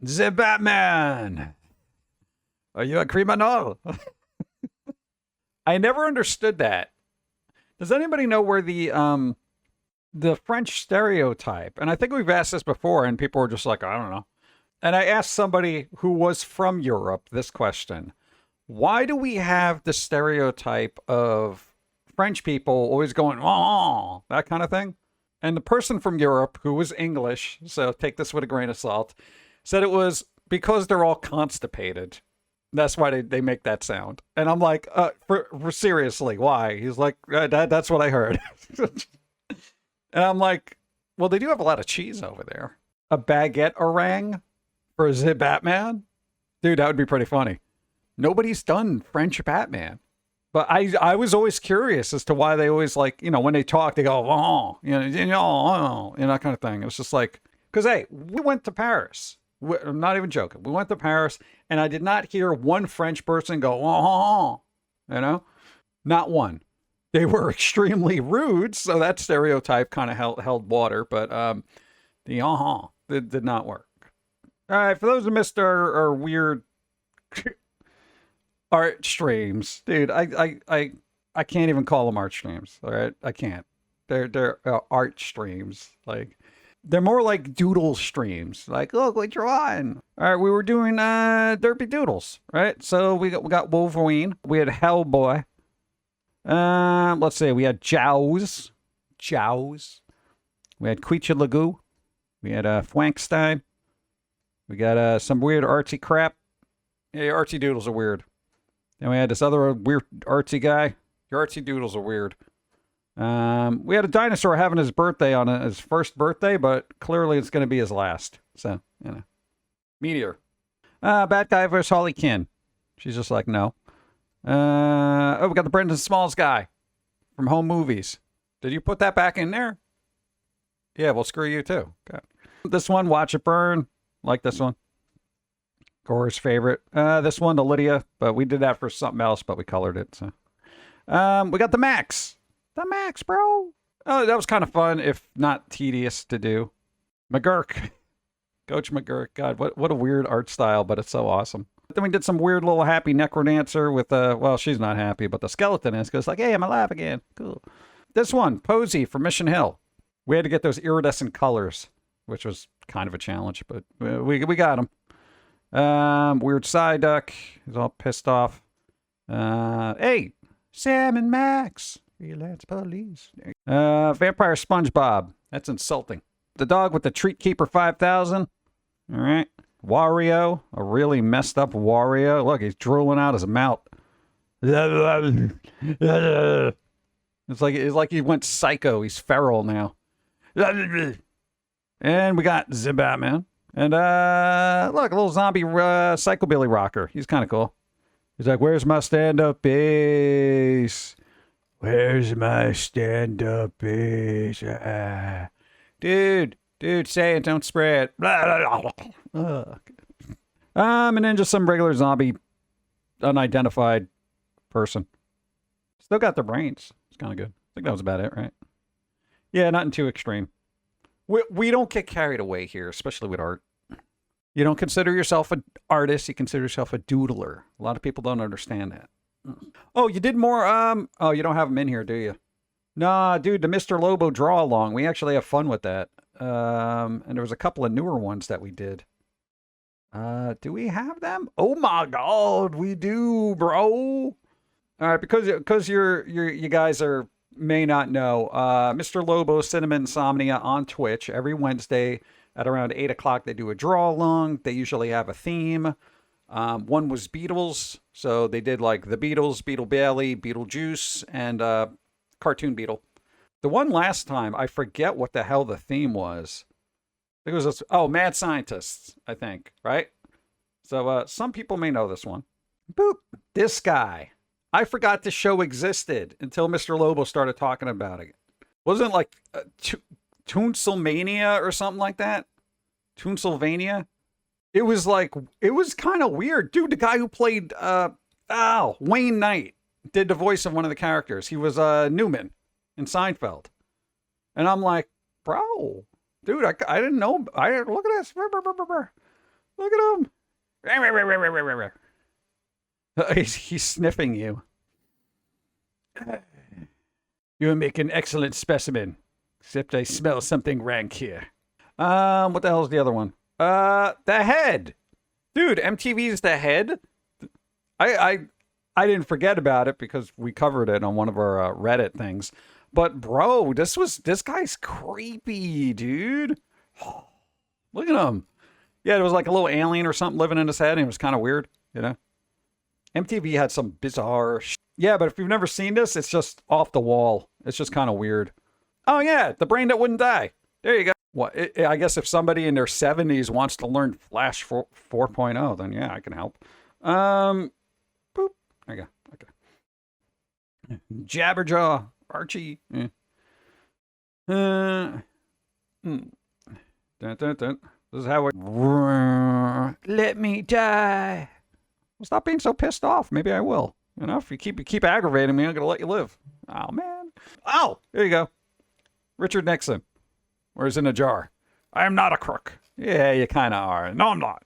The Batman. Are you a criminal? I never understood that. Does anybody know where the French stereotype, and I think we've asked this before, and people were just like, I don't know. And I asked somebody who was from Europe this question. Why do we have the stereotype of French people always going, oh, that kind of thing? And the person from Europe, who was English, so take this with a grain of salt, said it was because they're all constipated. That's why they make that sound. And I'm like, for seriously, why? He's like, that's what I heard. And I'm like, well, they do have a lot of cheese over there. A baguette orang for the Batman? Dude, that would be pretty funny. Nobody's done French Batman. But I was always curious as to why they always like, when they talk, they go, oh, that kind of thing. It was just like, because, hey, we went to Paris. I'm not even joking. We went to Paris, and I did not hear one French person go, oh, not one. They were extremely rude, so that stereotype kind of held water, but the did not work. All right, for those who missed our weird art streams, dude, I can't even call them art streams. All right, I can't. They're art streams. Like, they're more like doodle streams. Like, look, we're drawing. All right, we were doing Derpy doodles, right? So we got Wolverine. We had Hellboy. Let's see. We had Jaws. We had Queecha Lagoo. We had Fwankstein. We got some weird artsy crap. Yeah, artsy doodles are weird. Then we had this other weird artsy guy. Your artsy doodles are weird. We had a dinosaur having his birthday on his first birthday, but clearly it's going to be his last. So, Meteor. Bad guy versus Harley Quinn. She's just like, no. We got the Brendan Smalls guy from Home Movies. Did you put that back in there? Yeah, well, screw you too. Okay. This one, Watch It Burn. Like this one. Gora's favorite. This one, to Lydia, but we did that for something else, but we colored it. So, we got the Max. The Max, bro. Oh, that was kind of fun, if not tedious to do. McGurk. Coach McGurk. God, what a weird art style, but it's so awesome. Then we did some weird little happy necrodancer with, well, she's not happy, but the skeleton is, because like, hey, I'm alive again. Cool. This one, Posey from Mission Hill. We had to get those iridescent colors, which was kind of a challenge, but we got them. Weird Psyduck. He's all pissed off. Hey, Sam and Max. Relax, police. Vampire SpongeBob. That's insulting. The dog with the Treat Keeper 5000. All right. Wario. A really messed up Wario. Look, he's drooling out his mouth. It's like he went psycho. He's feral now. And we got the Batman. And look, a little zombie psychobilly rocker. He's kind of cool. He's like, where's my stand-up bass? Where's my stand-up bass? Dude, say it, don't spray it. And then just some regular zombie, unidentified person. Still got their brains. It's kind of good. I think that was about it, right? Yeah, nothing too extreme. We don't get carried away here, especially with art. You don't consider yourself an artist. You consider yourself a doodler. A lot of people don't understand that. Oh, you did more. Oh, you don't have them in here, do you? Nah, dude, the Mr. Lobo draw along. We actually have fun with that. And there was a couple of newer ones that we did. Do we have them? Oh my God, we do, bro. All right, because you guys may not know, Mr. Lobo Cinema Insomnia on Twitch every Wednesday at around 8 o'clock. They do a draw along. They usually have a theme. One was Beatles, so they did like the Beatles, Beetle Bailey, Beetlejuice, and Cartoon Beetle. The one last time, I forget what the hell the theme was. I think it was Mad Scientists, I think, right? So some people may know this one. Boop. This guy. I forgot the show existed until Mr. Lobo started talking about it. Wasn't it like Toonsilmania or something like that? Toonsylvania? It was kind of weird. Dude, the guy who played, Wayne Knight did the voice of one of the characters. He was Newman in Seinfeld. And I'm like, bro, dude, I didn't know. Look at this. Look at him. He's sniffing you. You make an excellent specimen. Except I smell something rank here. What the hell is the other one? The head. Dude, MTV's The Head. I didn't forget about it because we covered it on one of our Reddit things. But bro, this guy's creepy, dude. Look at him. Yeah, there was like a little alien or something living in his head, and it was kind of weird, you know? MTV had some bizarre Yeah, but if you've never seen this, it's just off the wall. It's just kind of weird. Oh yeah, the brain that wouldn't die. There you go. What? I guess if somebody in their 70s wants to learn Flash 4.0, then yeah, I can help. Boop. There you go. Okay. Jabberjaw, Archie. Dun, dun, dun. This is how let me die. Well, stop being so pissed off. Maybe I will. You know, if you keep aggravating me, I'm gonna let you live. Oh man. Oh, there you go. Richard Nixon. Where's in a jar? I am not a crook. Yeah, you kind of are. No, I'm not.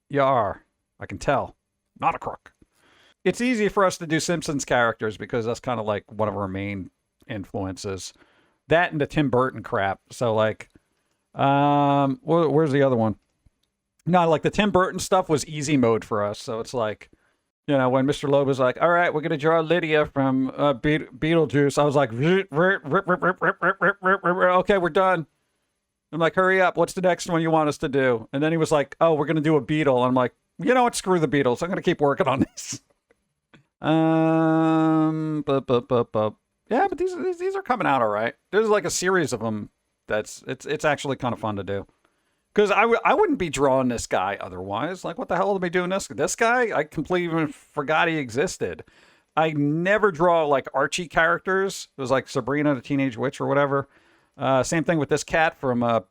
You are. I can tell. Not a crook. It's easy for us to do Simpsons characters because that's kind of like one of our main influences. That and the Tim Burton crap. So like, where's the other one? No, like the Tim Burton stuff was easy mode for us. So it's like, you know, when Mr. Lobo's like, all right, we're going to draw Lydia from Beetlejuice. I was like, okay, we're done. I'm like, hurry up. What's the next one you want us to do? And then he was like, oh, we're going to do a Beetle. I'm like, you know what? Screw the Beatles. I'm going to keep working on this. Yeah, but these are coming out all right. There's like a series of them it's actually kind of fun to do. Because I wouldn't be drawing this guy otherwise. Like, what the hell am I doing this? This guy, I completely forgot he existed. I never draw, like, Archie characters. It was like Sabrina the Teenage Witch or whatever. Same thing with this cat from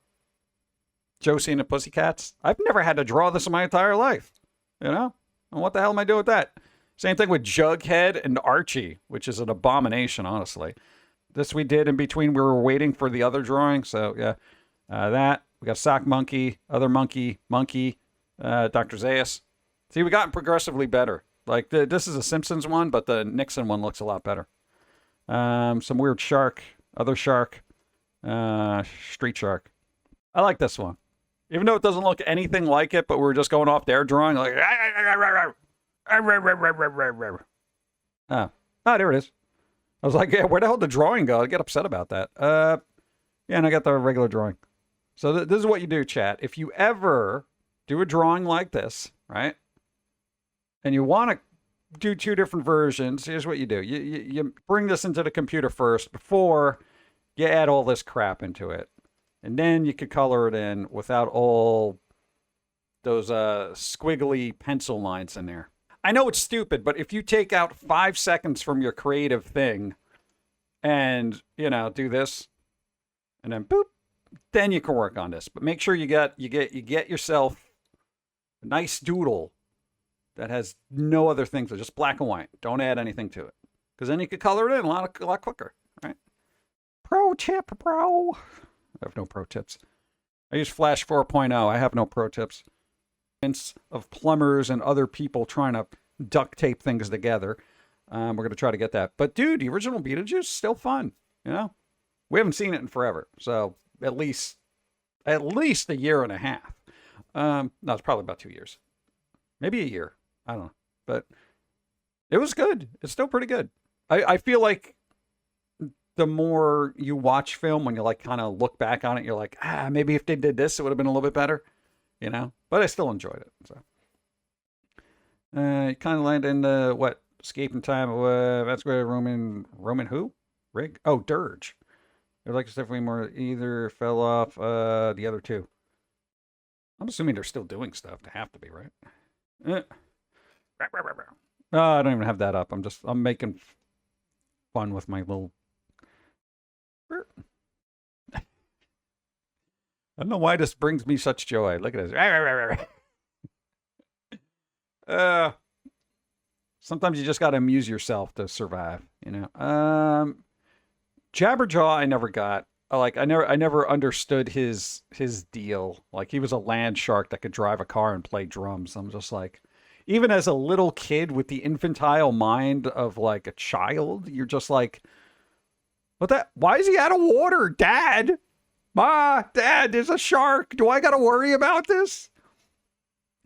Josie and the Pussycats. I've never had to draw this in my entire life. You know? And what the hell am I doing with that? Same thing with Jughead and Archie, which is an abomination, honestly. This we did in between. We were waiting for the other drawing. So, yeah. That. We got Sock Monkey, other Monkey, Dr. Zaius. See, we gotten progressively better. Like, this is a Simpsons one, but the Nixon one looks a lot better. Some weird shark, other shark, street shark. I like this one. Even though it doesn't look anything like it, but we're just going off their drawing. Like, oh, there it is. I was like, yeah, where the hell did the drawing go? I get upset about that. Yeah, and I got the regular drawing. So this is what you do, chat. If you ever do a drawing like this, right, and you want to do two different versions, here's what you do. You bring this into the computer first before you add all this crap into it. And then you could color it in without all those squiggly pencil lines in there. I know it's stupid, but if you take out 5 seconds from your creative thing and, you know, do this, and then boop, then you can work on this. But make sure you get yourself a nice doodle that has no other things, just black and white. Don't add anything to it, because then you could color it in a lot quicker, right? Pro tip, bro. I have no pro tips. I use Flash 4.0. I have no pro tips. Of plumbers and other people trying to duct tape things together. We're going to try to get that. But dude, the original Beetlejuice is still fun. You know, we haven't seen it in forever. So at least a year and a half. No, it's probably about 2 years. Maybe a year. I don't know. But it was good. It's still pretty good. I feel like the more you watch film, when you like kind of look back on it, you're like, maybe if they did this, it would have been a little bit better. You know? But I still enjoyed it. So you kind of land in the, what? Escaping time. That's where Roman who? Rig? Oh, Dirge. They're like definitely more either fell off the other two. I'm assuming they're still doing stuff. They have to be, right? Oh, I don't even have that up. I'm making fun with my little. I don't know why this brings me such joy. Look at this. Sometimes you just got to amuse yourself to survive, you know. Jabberjaw I never got. I never understood his deal. Like he was a land shark that could drive a car and play drums. I'm just like, even as a little kid with the infantile mind of like a child, you're just like, what that? Why is he out of water, Dad? Ma, Dad, there's a shark. Do I got to worry about this?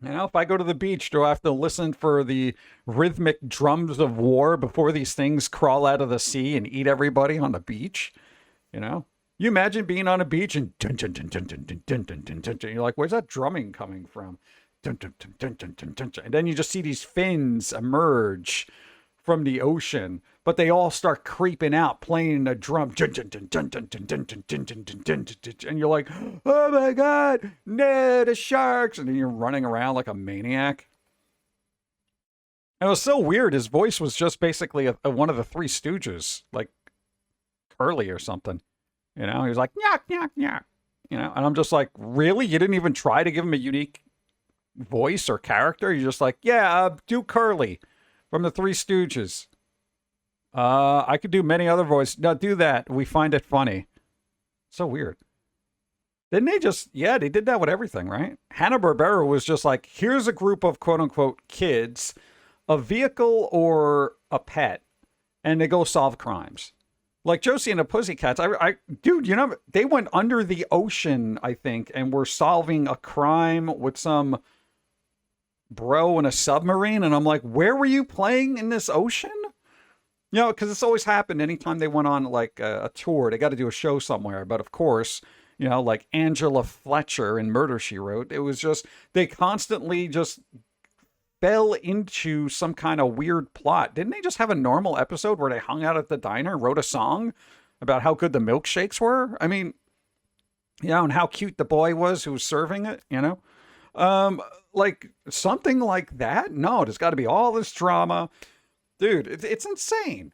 You know, if I go to the beach, do I have to listen for the rhythmic drums of war before these things crawl out of the sea and eat everybody on the beach? You know? You imagine being on a beach and dun, dun, dun, dun, dun, dun, dun, dun, dun, dun, dun. You're like, where's that drumming coming from? Dun, dun, dun, dun, dun, dun, dun, dun. And then you just see these fins emerge from the ocean, but they all start creeping out, playing a drum. Dun, dun, dun, dun, dun, dun, dun, dun, dun, dun, dun, dun, dun. And you're like, oh my God, no, the sharks. And then you're running around like a maniac. And it was so weird. His voice was just basically one of the Three Stooges, like Curly or something. You know, he was like, nyah, nyah, nyah. You know, and I'm just like, really? You didn't even try to give him a unique voice or character? You're just like, yeah, do Curly from the Three Stooges. I could do many other voices. No, do that. We find it funny. So weird. Didn't they just, yeah, they did that with everything, right? Hanna-Barbera was just like, here's a group of quote unquote kids, a vehicle or a pet, and they go solve crimes. Like Josie and the Pussycats, dude, you know, they went under the ocean, I think, and were solving a crime with some bro in a submarine. And I'm like, where were you playing in this ocean? You know, because it's always happened anytime they went on like a tour, they got to do a show somewhere. But of course, you know, like Angela Fletcher in Murder, She Wrote, it was just, they constantly just fell into some kind of weird plot. Didn't they just have a normal episode where they hung out at the diner, wrote a song about how good the milkshakes were? I mean, you know, and how cute the boy was who was serving it, you know? Like something like that? No, there's got to be all this drama. Dude, it's insane.